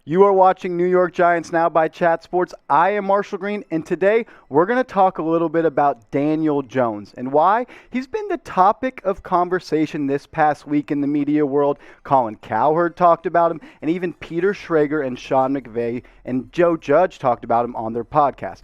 You are watching New York Giants Now by Chat Sports. I am Marshall Green, and today we're going to talk a little bit about Daniel Jones and why he's been the topic of conversation this past week in the media world. Colin Cowherd talked about him, and even Peter Schrager and Sean McVay and Joe Judge talked about him on their podcast.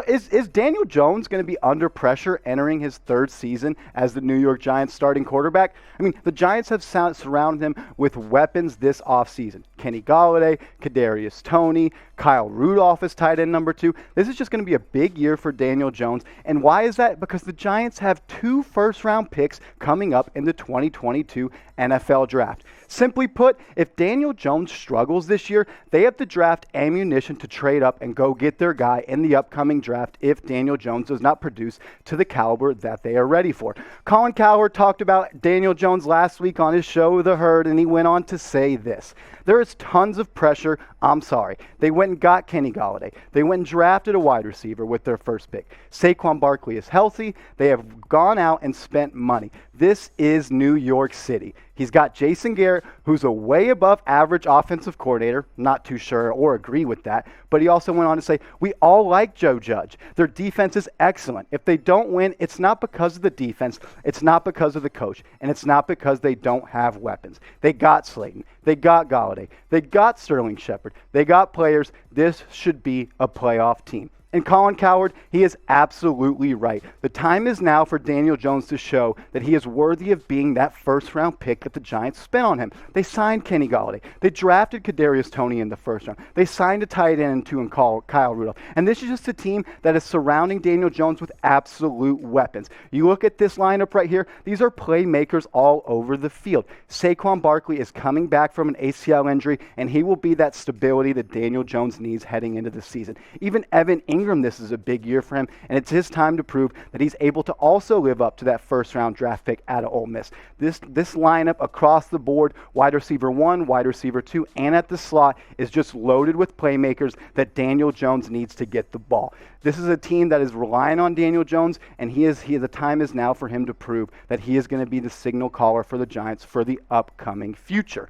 Is Daniel Jones going to be under pressure entering his third season as the New York Giants starting quarterback? I mean, the Giants have surrounded him with weapons this offseason. Kenny Golladay, Kadarius Toney, Kyle Rudolph is tight end number 2. This is just going to be a big year for Daniel Jones. And why is that? Because the Giants have 2 first-round picks coming up in the 2022 NFL Draft. Simply put, if Daniel Jones struggles this year, they have the draft ammunition to trade up and go get their guy in the upcoming draft if Daniel Jones does not produce to the caliber that they are ready for. Colin Cowherd talked about Daniel Jones last week on his show, The Herd, and he went on to say this. There is tons of pressure. I'm sorry. They went and got Kenny Golladay. They went and drafted a wide receiver with their first pick. Saquon Barkley is healthy. They have gone out and spent money. This is New York City. He's got Jason Garrett, who's a way above average offensive coordinator. Not too sure or agree with that. But he also went on to say, we all like Joe Judge. Their defense is excellent. If they don't win, it's not because of the defense. It's not because of the coach. And it's not because they don't have weapons. They got Slayton. They got Golladay. They got Sterling Shepard. They got players. This should be a playoff team. And Colin Cowherd, he is absolutely right. The time is now for Daniel Jones to show that he is worthy of being that first-round pick that the Giants spent on him. They signed Kenny Golladay. They drafted Kadarius Toney in the first round. They signed a tight end and Kyle Rudolph. And this is just a team that is surrounding Daniel Jones with absolute weapons. You look at this lineup right here. These are playmakers all over the field. Saquon Barkley is coming back from an ACL injury, and he will be that stability that Daniel Jones needs heading into the season. Even Evan Ingram, this is a big year for him, and it's his time to prove that he's able to also live up to that first-round draft pick out of Ole Miss. This lineup across the board, wide receiver 1, wide receiver 2, and at the slot is just loaded with playmakers that Daniel Jones needs to get the ball. This is a team that is relying on Daniel Jones, and the time is now for him to prove that he is going to be the signal caller for the Giants for the upcoming future.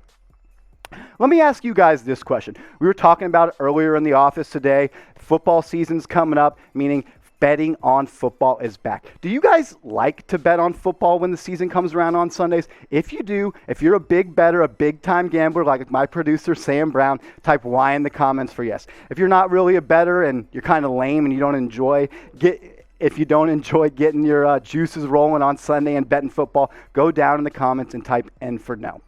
Let me ask you guys this question. We were talking about it earlier in the office today. Football season's coming up, meaning betting on football is back. Do you guys like to bet on football when the season comes around on Sundays? If you do, if you're a big bettor, a big-time gambler like my producer, Sam Brown, type Y in the comments for yes. If you're not really a bettor and you're kind of lame and you don't enjoy getting your juices rolling on Sunday and betting football, go down in the comments and type N for no.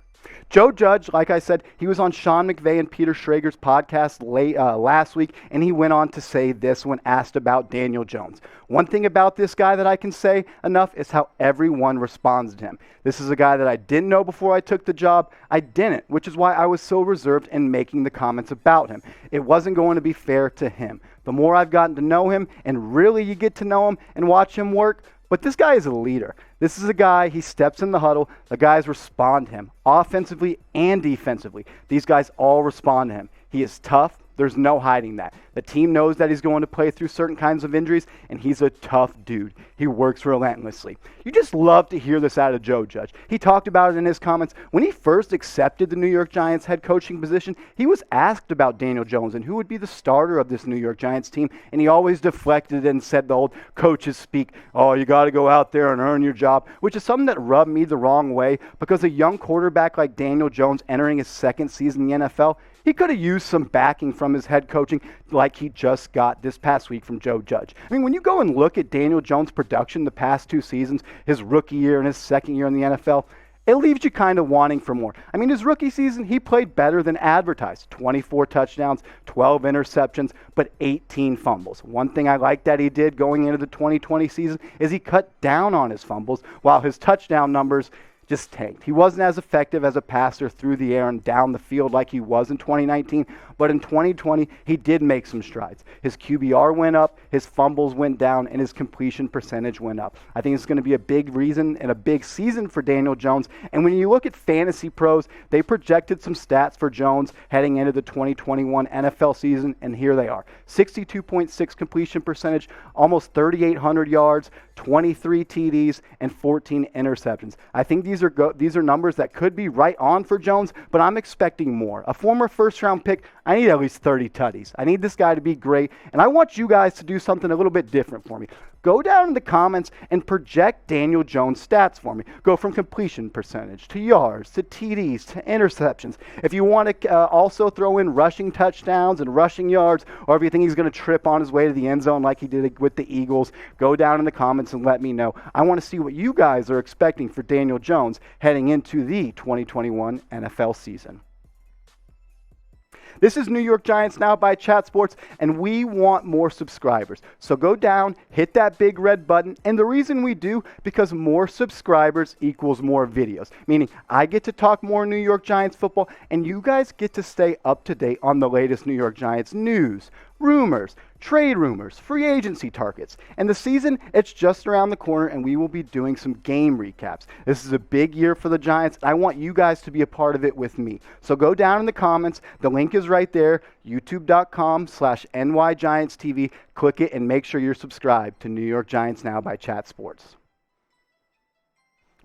Joe Judge, like I said, he was on Sean McVay and Peter Schrager's podcast last week, and he went on to say this when asked about Daniel Jones. One thing about this guy that I can say enough is how everyone responds to him. This is a guy that I didn't know before I took the job. I didn't, which is why I was so reserved in making the comments about him. It wasn't going to be fair to him. The more I've gotten to know him, and really you get to know him and watch him work, but this guy is a leader. This is a guy, he steps in the huddle. The guys respond to him, offensively and defensively. These guys all respond to him. He is tough. There's no hiding that. The team knows that he's going to play through certain kinds of injuries, and he's a tough dude. He works relentlessly. You just love to hear this out of Joe Judge. He talked about it in his comments. When he first accepted the New York Giants head coaching position, he was asked about Daniel Jones and who would be the starter of this New York Giants team, and he always deflected and said the old coaches speak, oh, you got to go out there and earn your job, which is something that rubbed me the wrong way because a young quarterback like Daniel Jones entering his second season in the NFL, he could have used some backing from his head coaching like he just got this past week from Joe Judge. I mean, when you go and look at Daniel Jones' production the past 2 seasons, his rookie year and his second year in the NFL, it leaves you kind of wanting for more. I mean, his rookie season, he played better than advertised. 24 touchdowns, 12 interceptions, but 18 fumbles. One thing I like that he did going into the 2020 season is he cut down on his fumbles while his touchdown numbers just tanked. He wasn't as effective as a passer through the air and down the field like he was in 2019, but in 2020, he did make some strides. His QBR went up, his fumbles went down, and his completion percentage went up. I think it's going to be a big reason and a big season for Daniel Jones. And when you look at Fantasy Pros, they projected some stats for Jones heading into the 2021 NFL season, and here they are. 62.6 completion percentage, almost 3,800 yards, 23 TDs, and 14 interceptions. I think these are numbers that could be right on for Jones, but I'm expecting more. A former first-round pick, I need at least 30 tutties. I need this guy to be great, and I want you guys to do something a little bit different for me. Go down in the comments and project Daniel Jones' stats for me. Go from completion percentage to yards to TDs to interceptions. If you want to also throw in rushing touchdowns and rushing yards, or if you think he's going to trip on his way to the end zone like he did with the Eagles, go down in the comments and let me know. I want to see what you guys are expecting for Daniel Jones heading into the 2021 NFL season. This is New York Giants Now by Chat Sports, and we want more subscribers. So go down, hit that big red button, and the reason we do, because more subscribers equals more videos. Meaning, I get to talk more New York Giants football, and you guys get to stay up to date on the latest New York Giants news, rumors, trade rumors, free agency targets. And the season, it's just around the corner, and we will be doing some game recaps. This is a big year for the Giants, and I want you guys to be a part of it with me. So go down in the comments. The link is right there, youtube.com/NYGiantsTV. Click it and make sure you're subscribed to New York Giants Now by Chat Sports.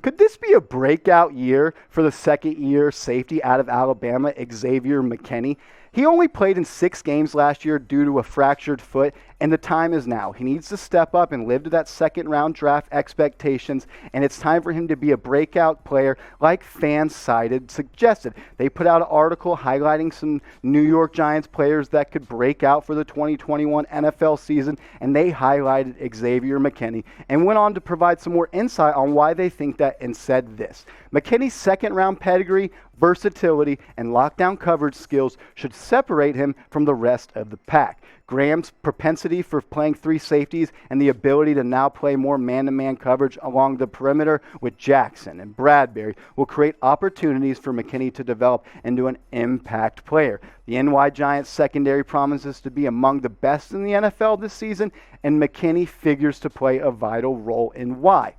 Could this be a breakout year for the second-year safety out of Alabama, Xavier McKinney? He only played in 6 games last year due to a fractured foot, and the time is now. He needs to step up and live to that second-round draft expectations, and it's time for him to be a breakout player like fans suggested. They put out an article highlighting some New York Giants players that could break out for the 2021 NFL season, and they highlighted Xavier McKinney and went on to provide some more insight on why they think that and said this. McKinney's second-round pedigree, versatility, and lockdown coverage skills should separate him from the rest of the pack. Graham's propensity for playing 3 safeties and the ability to now play more man-to-man coverage along the perimeter with Jackson and Bradbury will create opportunities for McKinney to develop into an impact player. The NY Giants secondary promises to be among the best in the NFL this season, and McKinney figures to play a vital role in why.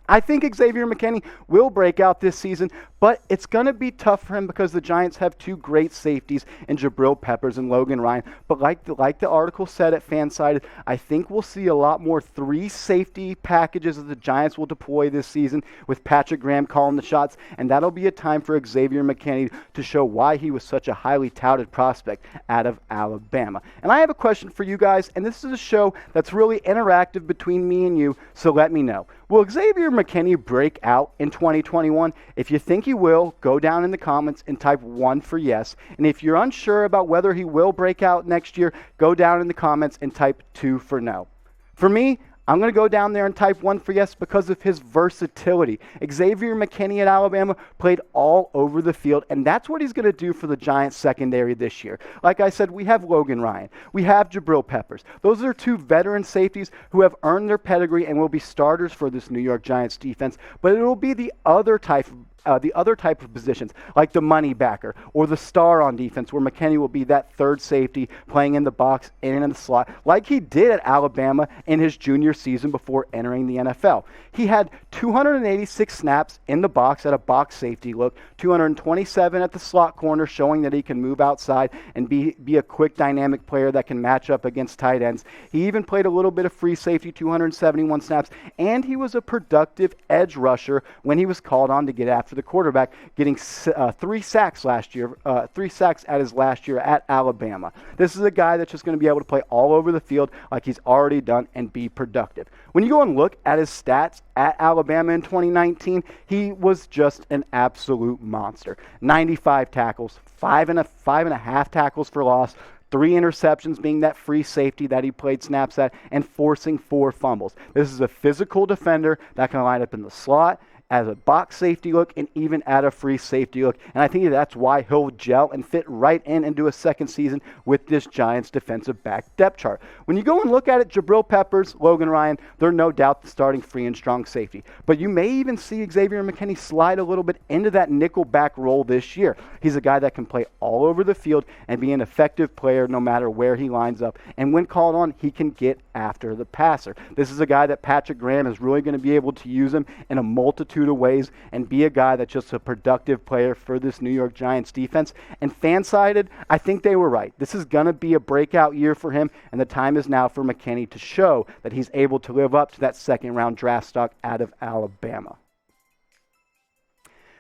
I think Xavier McKinney will break out this season, but it's going to be tough for him because the Giants have 2 great safeties in Jabril Peppers and Logan Ryan. But like the article said at Fansided, I think we'll see a lot more 3 safety packages that the Giants will deploy this season with Patrick Graham calling the shots, and that'll be a time for Xavier McKinney to show why he was such a highly touted prospect out of Alabama. And I have a question for you guys, and this is a show that's really interactive between me and you, so let me know. Will Xavier McKinney break out in 2021? If you think he will, go down in the comments and type 1 for yes. And if you're unsure about whether he will break out next year, go down in the comments and type 2 for no. For me, I'm going to go down there and type 1 for yes because of his versatility. Xavier McKinney at Alabama played all over the field, and that's what he's going to do for the Giants secondary this year. Like I said, we have Logan Ryan. We have Jabril Peppers. Those are 2 veteran safeties who have earned their pedigree and will be starters for this New York Giants defense, but it will be the other type of positions, like the money backer or the star on defense, where McKinney will be that third safety playing in the box and in the slot, like he did at Alabama in his junior season before entering the NFL. He had 286 snaps in the box at a box safety look, 227 at the slot corner, showing that he can move outside and be a quick, dynamic player that can match up against tight ends. He even played a little bit of free safety, 271 snaps, and he was a productive edge rusher when he was called on to get after the quarterback, getting 3 sacks last year, 3 sacks at his last year at Alabama. This is a guy that's just going to be able to play all over the field like he's already done and be productive. When you go and look at his stats at Alabama in 2019, he was just an absolute monster. 95 tackles, 5.5 tackles for loss, 3 interceptions, being that free safety that he played snaps at, and forcing 4 fumbles. This is a physical defender that can line up in the slot, as a box safety look, and even at a free safety look. And I think that's why he'll gel and fit right into a second season with this Giants defensive back depth chart. When you go and look at it, Jabril Peppers, Logan Ryan, they're no doubt the starting free and strong safety. But you may even see Xavier McKinney slide a little bit into that nickel back role this year. He's a guy that can play all over the field and be an effective player no matter where he lines up. And when called on, he can get after the passer. This is a guy that Patrick Graham is really going to be able to use him in a multitude of ways and be a guy that's just a productive player for this New York Giants defense. And FanSided, I think they were right. This is going to be a breakout year for him, and the time is now for McKinney to show that he's able to live up to that second-round draft stock out of Alabama.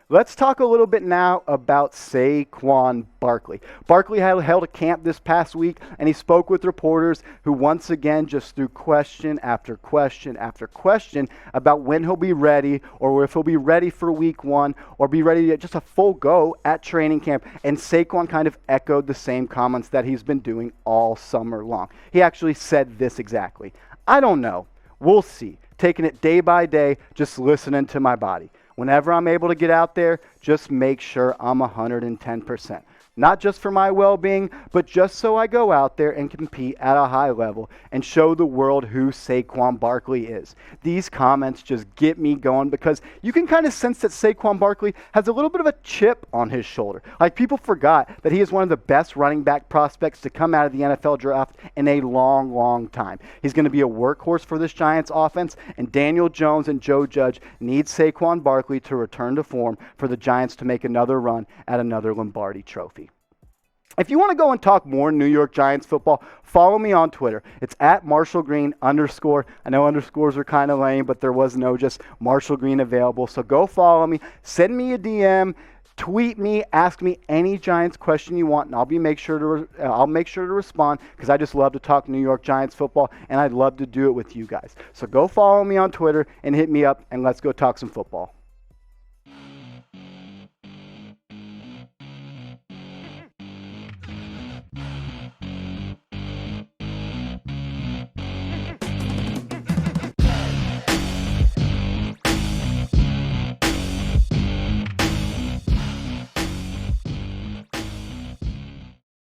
Let's talk a little bit now about Saquon Barkley. Barkley held a camp this past week, and he spoke with reporters who once again just threw question after question after question about when he'll be ready, or if he'll be ready for week one, or be ready to get just a full go at training camp. And Saquon kind of echoed the same comments that he's been doing all summer long. He actually said this exactly: "I don't know. We'll see. Taking it day by day, just listening to my body. Whenever I'm able to get out there, just make sure I'm 110%. Not just for my well-being, but just so I go out there and compete at a high level and show the world who Saquon Barkley is." These comments just get me going because you can kind of sense that Saquon Barkley has a little bit of a chip on his shoulder. Like, people forgot that he is one of the best running back prospects to come out of the NFL draft in a long, long time. He's going to be a workhorse for this Giants offense, and Daniel Jones and Joe Judge need Saquon Barkley to return to form for the Giants to make another run at another Lombardi trophy. If you want to go and talk more New York Giants football, follow me on Twitter. It's at @MarshallGreen_. I know underscores are kind of lame, but there was no just Marshall Green available. So go follow me. Send me a DM. Tweet me. Ask me any Giants question you want, and I'll make sure to respond, because I just love to talk New York Giants football, and I'd love to do it with you guys. So go follow me on Twitter and hit me up, and let's go talk some football.